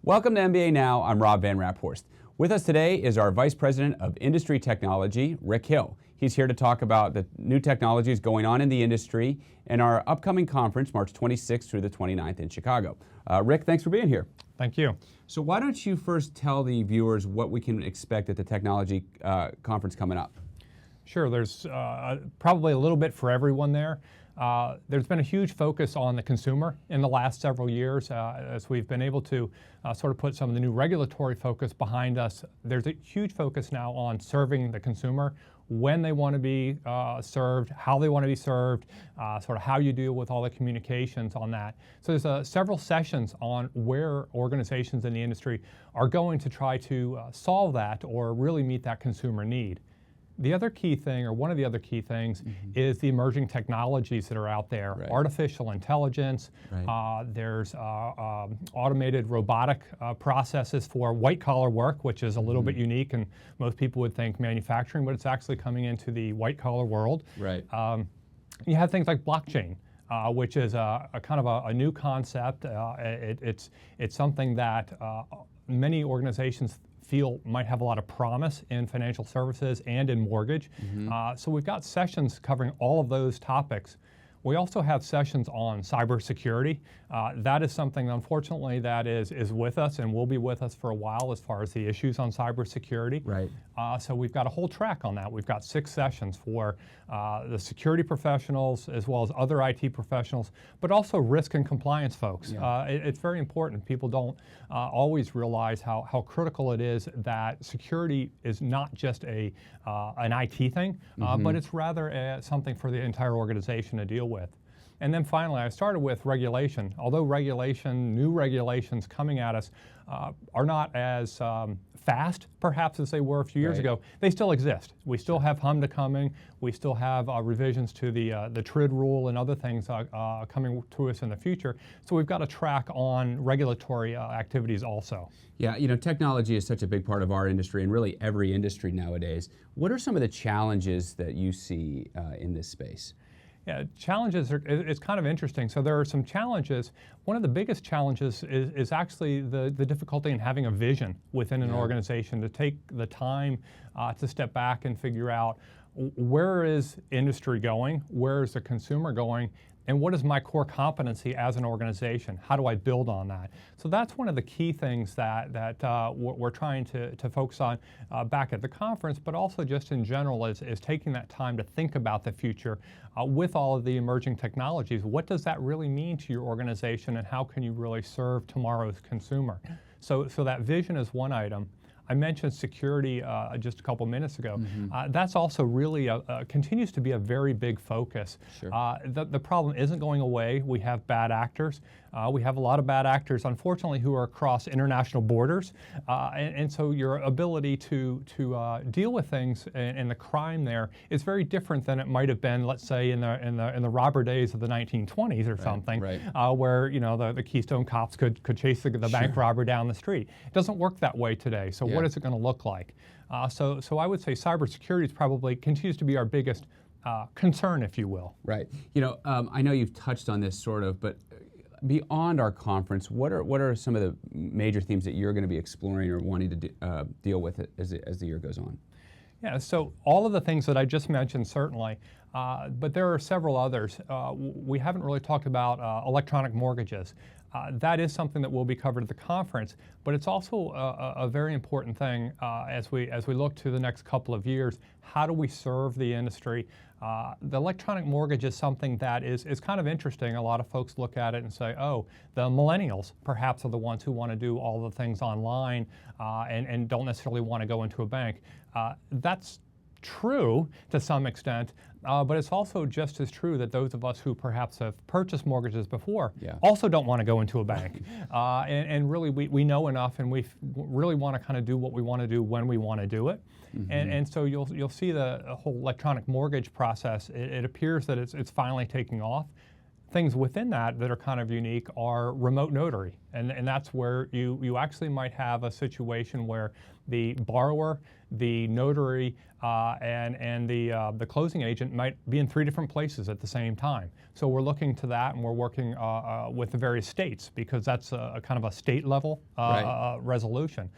Welcome to MBA Now. I'm Rob Van Raphorst. With us today is our Vice President of Industry Technology, Rick Hill. He's here to talk about the new technologies going on in the industry and our upcoming conference, March 26th through the 29th in Chicago. Rick, thanks for being here. Thank you. So why don't you first tell the viewers what we can expect at the technology conference coming up? Sure, there's probably a little bit for everyone there. There's been a huge focus on the consumer in the last several years as we've been able to sort of put some of the new regulatory focus behind us. There's a huge focus now on serving the consumer, when they want to be served, how they want to be served, sort of how you deal with all the communications on that. So there's several sessions on where organizations in the industry are going to try to solve that or really meet that consumer need. The other key thing, or one of the other key things, is the emerging technologies that are out there. Right. Artificial intelligence, Right. There's automated robotic processes for white-collar work, which is a little bit unique, and most people would think manufacturing, but it's actually coming into the white-collar world. Right. You have things like blockchain, which is a kind of a new concept. It's something that many organizations feel might have a lot of promise in financial services and in mortgage. So we've got sessions covering all of those topics. We also have sessions on cybersecurity. That is something, unfortunately, that is with us and will be with us for a while as far as the issues on cybersecurity. Right. So we've got a whole track on that. We've got 6 sessions for the security professionals as well as other IT professionals, but also risk and compliance folks. Yeah. It's very important. People don't always realize how critical it is that security is not just an IT thing, but it's rather something for the entire organization to deal with. And then finally, I started with regulation. Although new regulations coming at us are not as fast, perhaps, as they were a few years ago, they still exist. We still have HMDA coming. We still have revisions to the TRID rule and other things coming to us in the future. So we've got a track on regulatory activities also. Yeah, you know, technology is such a big part of our industry and really every industry nowadays. What are some of the challenges that you see in this space? Yeah, challenges it's kind of interesting. So there are some challenges. One of the biggest challenges is actually the difficulty in having a vision within an organization, to take the time to step back and figure out where is industry going, where is the consumer going, and what is my core competency as an organization? How do I build on that? So that's one of the key things that we're trying to focus on back at the conference, but also just in general is taking that time to think about the future with all of the emerging technologies. What does that really mean to your organization, and how can you really serve tomorrow's consumer? So that vision is one item. I mentioned security just a couple minutes ago. That's also really continues to be a very big focus. Sure. The problem isn't going away. We have bad actors. We have a lot of bad actors, unfortunately, who are across international borders. And so your ability to deal with things and the crime there is very different than it might have been, let's say, in the robber days of the 1920s or something, where the Keystone Cops could chase the bank robber down the street. It doesn't work that way today. So what is it going to look like? So I would say cybersecurity is probably continues to be our biggest concern, if you will. Right. You know, I know you've touched on this sort of, but beyond our conference, what are some of the major themes that you're going to be exploring or wanting to deal with as the year goes on? Yeah, so all of the things that I just mentioned, certainly, but there are several others. We haven't really talked about electronic mortgages. That is something that will be covered at the conference, but it's also a very important thing as we look to the next couple of years. How do we serve the industry? The electronic mortgage is something that is kind of interesting. A lot of folks look at it and say, oh, the millennials perhaps are the ones who want to do all the things online and don't necessarily want to go into a bank. That's true to some extent, but it's also just as true that those of us who perhaps have purchased mortgages before also don't want to go into a bank. And really we know enough, and we really want to kind of do what we want to do when we want to do it. And so you'll see the whole electronic mortgage process. It appears that it's finally taking off. Things within that are kind of unique are remote notary. And that's where you actually might have a situation where the borrower, the notary, and the closing agent might be in 3 different places at the same time. So we're looking to that, and we're working with the various states, because that's a kind of a state level resolution.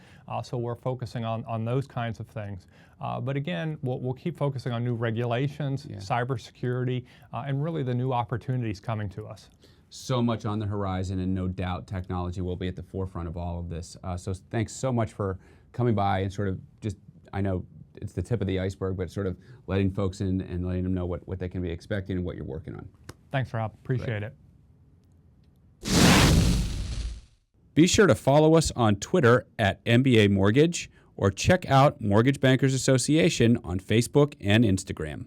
So we're focusing on those kinds of things. But again, we'll keep focusing on new regulations, cybersecurity, and really the new opportunities coming to us. So much on the horizon, and no doubt technology will be at the forefront of all of this. So thanks so much for coming by and sort of just, I know it's the tip of the iceberg, but sort of letting folks in and letting them know what they can be expecting and what you're working on. Thanks, Rob. Appreciate it. Be sure to follow us on Twitter at MBA Mortgage, or check out Mortgage Bankers Association on Facebook and Instagram.